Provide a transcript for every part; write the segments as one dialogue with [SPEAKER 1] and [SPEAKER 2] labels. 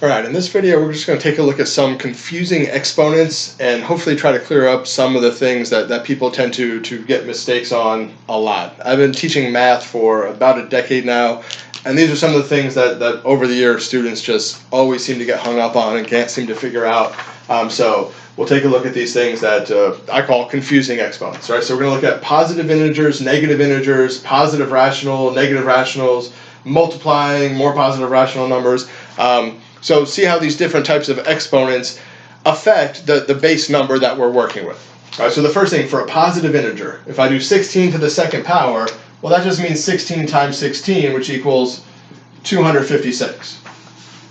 [SPEAKER 1] Alright, in this video we're just going to take a look at some confusing exponents and hopefully try to clear up some of the things that people tend to get mistakes on a lot. I've been teaching math for about a decade now, and these are some of the things that over the years students just always seem to get hung up on and can't seem to figure out. So we'll take a look at these things that I call confusing exponents. Right? So we're going to look at positive integers, positive rational, negative rationals, multiplying, more positive rational numbers. So see how these different types of exponents affect the base number that we're working with. All right, so the first thing, for a positive integer, if I do 16 to the second power, well, that just means 16 times 16, which equals 256.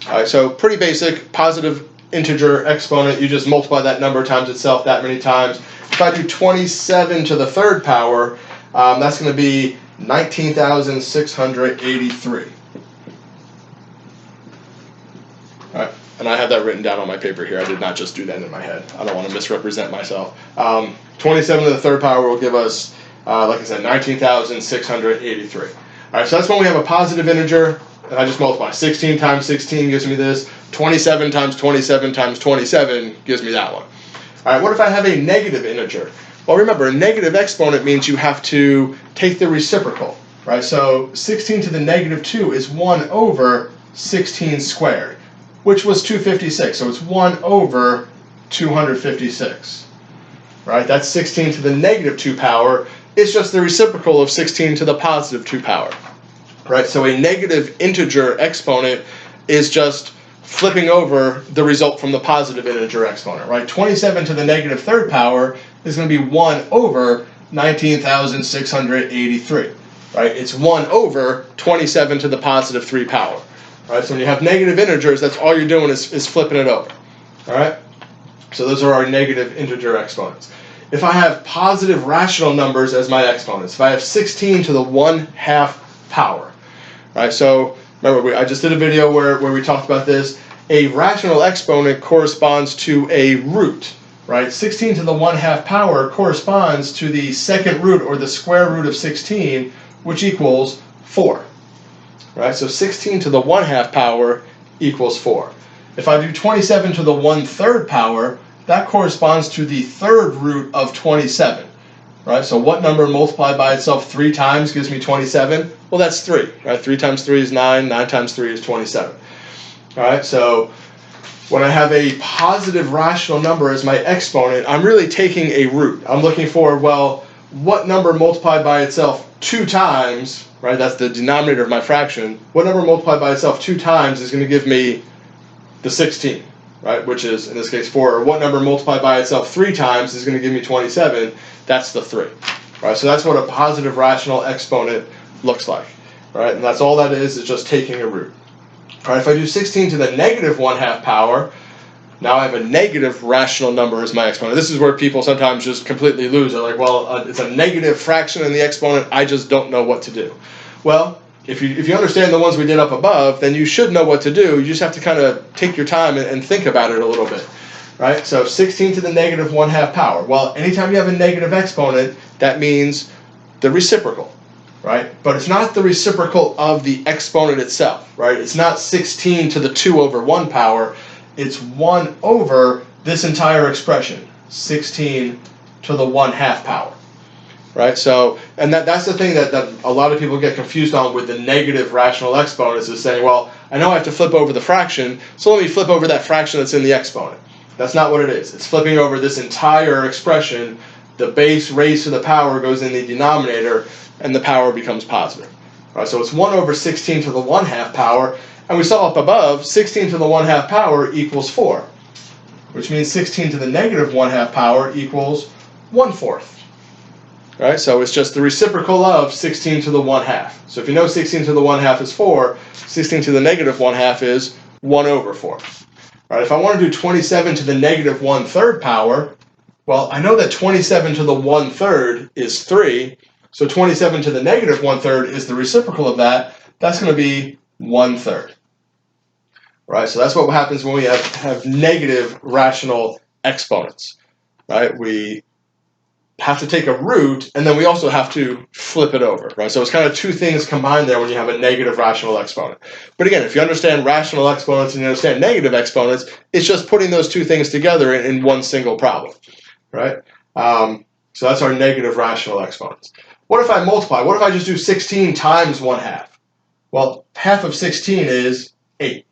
[SPEAKER 1] All right, so pretty basic positive integer exponent. You just multiply that number times itself that many times. If I do 27 to the third power, that's going to be 19,683. All right, and I have that written down on my paper here. I did not just do that in my head. I don't want to misrepresent myself. 27 to the third power will give us, like I said, 19,683. All right, so that's when we have a positive integer, and I just multiply. 16 times 16 gives me this. 27 times 27 times 27 gives me that one. All right, what if I have a negative integer? Well, remember, a negative exponent means you have to take the reciprocal, right? So 16 to the negative 2 is 1 over 16 squared, which was 256. So it's 1 over 256, right? That's 16 to the negative 2 power. It's just the reciprocal of 16 to the positive 2 power, right? So a negative integer exponent is just flipping over the result from the positive integer exponent, right? 27 to the negative third power is going to be 1 over 19,683, right? It's 1 over 27 to the positive 3 power. All right, so when you have negative integers, that's all you're doing is flipping it over. All right, so those are our negative integer exponents. If I have positive rational numbers as my exponents, if I have 16 to the 1/2 power, right? So remember, I just did a video where we talked about this. A rational exponent corresponds to a root, right? 16 to the 1/2 power corresponds to the second root or the square root of 16, which equals 4. Right, so 16 to the 1/2 power equals 4. If I do 27 to the 1/3 power, that corresponds to the third root of 27. Right, so what number multiplied by itself 3 times gives me 27? Well, that's 3. Right, 3 times 3 is 9. 9 times 3 is 27. All right, so when I have a positive rational number as my exponent, I'm really taking a root. I'm looking for, well, what number multiplied by itself 2 times, right? That's the denominator of my fraction. What number multiplied by itself 2 times is going to give me the 16, right? Which is, in this case, 4. Or what number multiplied by itself 3 times is going to give me 27. That's the 3, right? So that's what a positive rational exponent looks like, right? And that's all that is just taking a root. All right, if I do 16 to the negative 1/2 power, now I have a negative rational number as my exponent. This is where people sometimes just completely lose. They're like, well, it's a negative fraction in the exponent. I just don't know what to do. Well, if you understand the ones we did up above, then you should know what to do. You just have to kind of take your time and think about it a little bit, right? So 16 to the negative 1/2 power. Well, anytime you have a negative exponent, that means the reciprocal, right? But it's not the reciprocal of the exponent itself, right? It's not 16 to the 2 over 1 power. It's 1 over this entire expression, 16 to the 1/2 power, right? So, and that's the thing that a lot of people get confused on with the negative rational exponents, is saying, well, I know I have to flip over the fraction, so let me flip over that fraction that's in the exponent. That's not what it is. It's flipping over this entire expression. The base raised to the power goes in the denominator, and the power becomes positive. All right, so it's 1 over 16 to the 1/2 power. And we saw up above, 16 to the 1/2 power equals 4, which means 16 to the negative 1/2 power equals 1/4. Right? So it's just the reciprocal of 16 to the 1/2. So if you know 16 to the 1/2 is 4, 16 to the negative 1/2 is 1 over 4. Right? If I want to do 27 to the negative 1/3 power, well, I know that 27 to the 1/3 is 3, so 27 to the negative 1/3 is the reciprocal of that. That's going to be 1/3. Right, so that's what happens when we have negative rational exponents. Right, we have to take a root, and then we also have to flip it over, right? So it's kind of two things combined there when you have a negative rational exponent. But again, if you understand rational exponents and you understand negative exponents, it's just putting those two things together in one single problem, right? So that's our negative rational exponents. What if I multiply? What if I just do 16 times 1/2? Well, half of 16 is 8.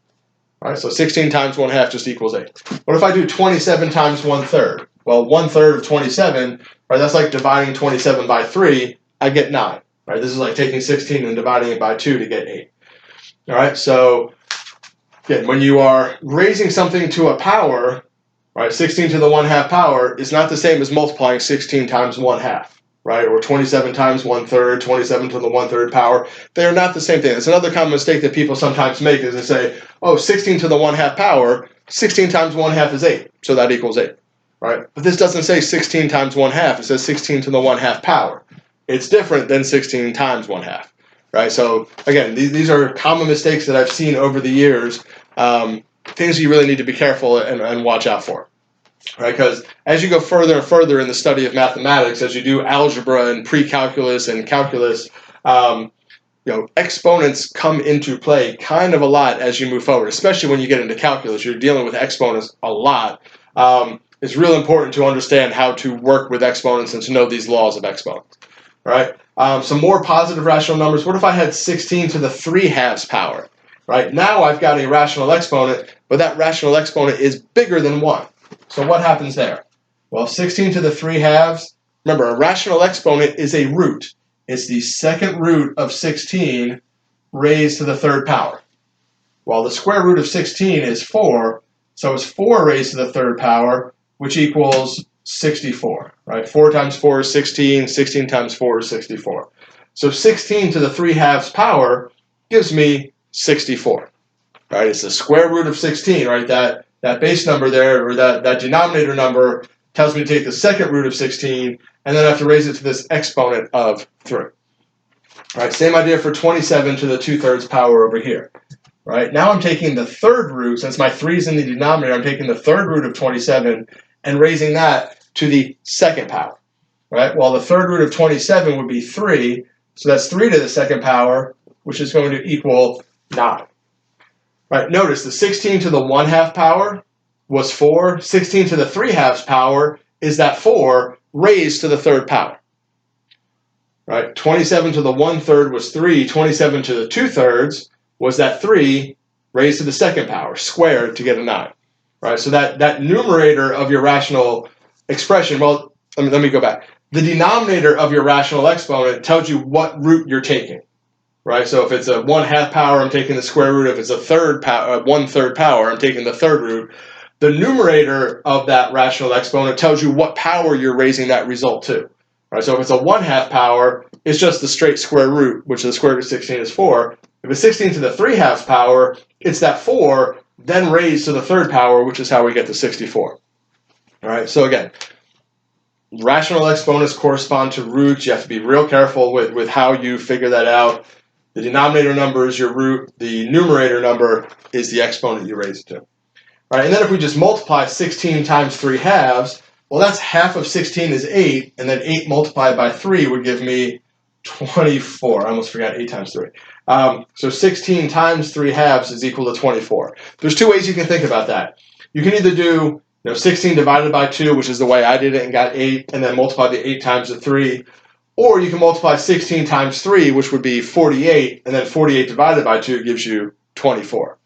[SPEAKER 1] All right, so 16 times 1/2 just equals 8. What if I do 27 times 1/3? Well, 1/3 of 27, right, that's like dividing 27 by 3, I get 9. Right, this is like taking 16 and dividing it by 2 to get 8. All right, so again, when you are raising something to a power, right, 16 to the 1/2 power is not the same as multiplying 16 times 1/2. Right, or 27 times 1/3, 27 to the 1/3 power. They are not the same thing. It's another common mistake that people sometimes make is they say, oh, 16 to the 1/2 power, 16 times 1/2 is 8, so that equals 8. Right, but this doesn't say 16 times 1/2, it says 16 to the 1/2 power. It's different than 16 times 1/2. Right, so again, these are common mistakes that I've seen over the years, things you really need to be careful and watch out for. Right, because as you go further and further in the study of mathematics, as you do algebra and precalculus and calculus, exponents come into play kind of a lot as you move forward, especially when you get into calculus. You're dealing with exponents a lot. It's real important to understand how to work with exponents and to know these laws of exponents. All right, some more positive rational numbers. What if I had 16 to the 3/2 power? Right, now I've got a rational exponent, but that rational exponent is bigger than 1. So what happens there? Well, 16 to the 3/2, remember, a rational exponent is a root. It's the second root of 16 raised to the 3rd power. Well, the square root of 16 is 4, so it's 4 raised to the 3rd power, which equals 64, right? 4 times 4 is 16, 16 times 4 is 64. So 16 to the 3/2 power gives me 64, right? It's the square root of 16, right? That base number there, or that denominator number, tells me to take the second root of 16, and then I have to raise it to this exponent of 3. All right, same idea for 27 to the 2/3 power over here. Right, now I'm taking the third root, since my 3 is in the denominator, I'm taking the third root of 27 and raising that to the second power. Right, well, the third root of 27 would be 3, so that's 3 to the second power, which is going to equal 9. Right, notice the 16 to the 1/2 power was 4. 16 to the 3/2 power is that 4 raised to the 3rd power. Right, 27 to the 1/3 was 3. 27 to the 2/3 was that 3 raised to the 2nd power, squared to get a 9. Right, so that numerator of your rational expression, well, let me go back. The denominator of your rational exponent tells you what root you're taking. Right, so if it's a 1/2 power, I'm taking the square root. If it's a 1/3 power, I'm taking the third root. The numerator of that rational exponent tells you what power you're raising that result to. Right, so if it's a 1/2 power, it's just the straight square root, which the square root of 16 is 4. If it's 16 to the 3/2 power, it's that 4, then raised to the 3rd power, which is how we get to 64. All right, so again, rational exponents correspond to roots. You have to be real careful with how you figure that out. The denominator number is your root. The numerator number is the exponent you raise it to. All right, and then if we just multiply 16 times 3/2, well, that's half of 16 is 8, and then 8 multiplied by 3 would give me 24. I almost forgot 8 times 3. So 16 times 3/2 is equal to 24. There's two ways you can think about that. You can either do 16 divided by 2, which is the way I did it and got 8, and then multiply the 8 times the 3. Or you can multiply 16 times 3, which would be 48, and then 48 divided by 2 gives you 24.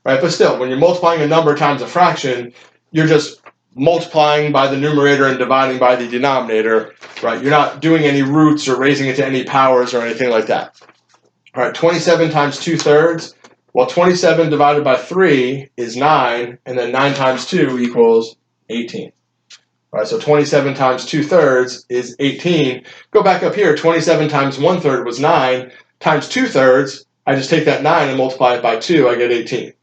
[SPEAKER 1] Right? But still, when you're multiplying a number times a fraction, you're just multiplying by the numerator and dividing by the denominator. Right? You're not doing any roots or raising it to any powers or anything like that. All right, 27 times 2/3. Well, 27 divided by 3 is 9, and then 9 times 2 equals 18. All right, so 27 times 2/3 is 18. Go back up here. 27 times 1/3 was 9. Times 2/3, I just take that 9 and multiply it by 2. I get 18.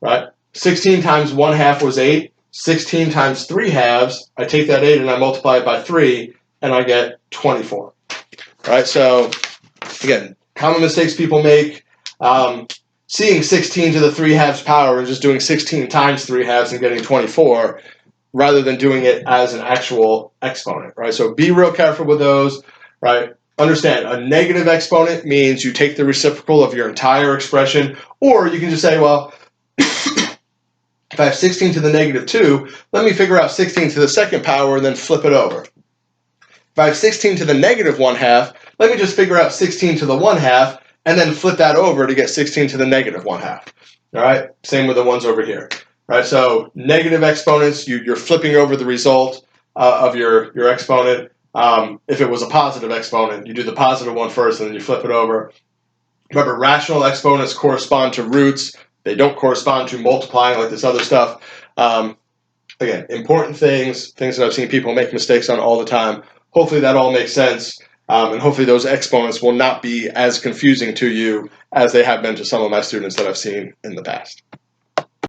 [SPEAKER 1] Right? 16 times 1/2 was 8. 16 times 3/2, I take that 8 and I multiply it by 3, and I get 24. All right, so again, common mistakes people make. Seeing 16 to the 3/2 power and just doing 16 times 3/2 and getting 24. rather than doing it as an actual exponent, right? So be real careful with those, right? Understand, a negative exponent means you take the reciprocal of your entire expression, or you can just say, well, if I have 16 to the negative 2, let me figure out 16 to the second power and then flip it over. If I have 16 to the negative 1/2, let me just figure out 16 to the 1/2 and then flip that over to get 16 to the negative 1/2. All right, same with the ones over here. Right, so negative exponents, you're flipping over the result of your exponent. If it was a positive exponent, you do the positive one first and then you flip it over. Remember, rational exponents correspond to roots. They don't correspond to multiplying like this other stuff. Again, important things that I've seen people make mistakes on all the time. Hopefully that all makes sense, and hopefully those exponents will not be as confusing to you as they have been to some of my students that I've seen in the past.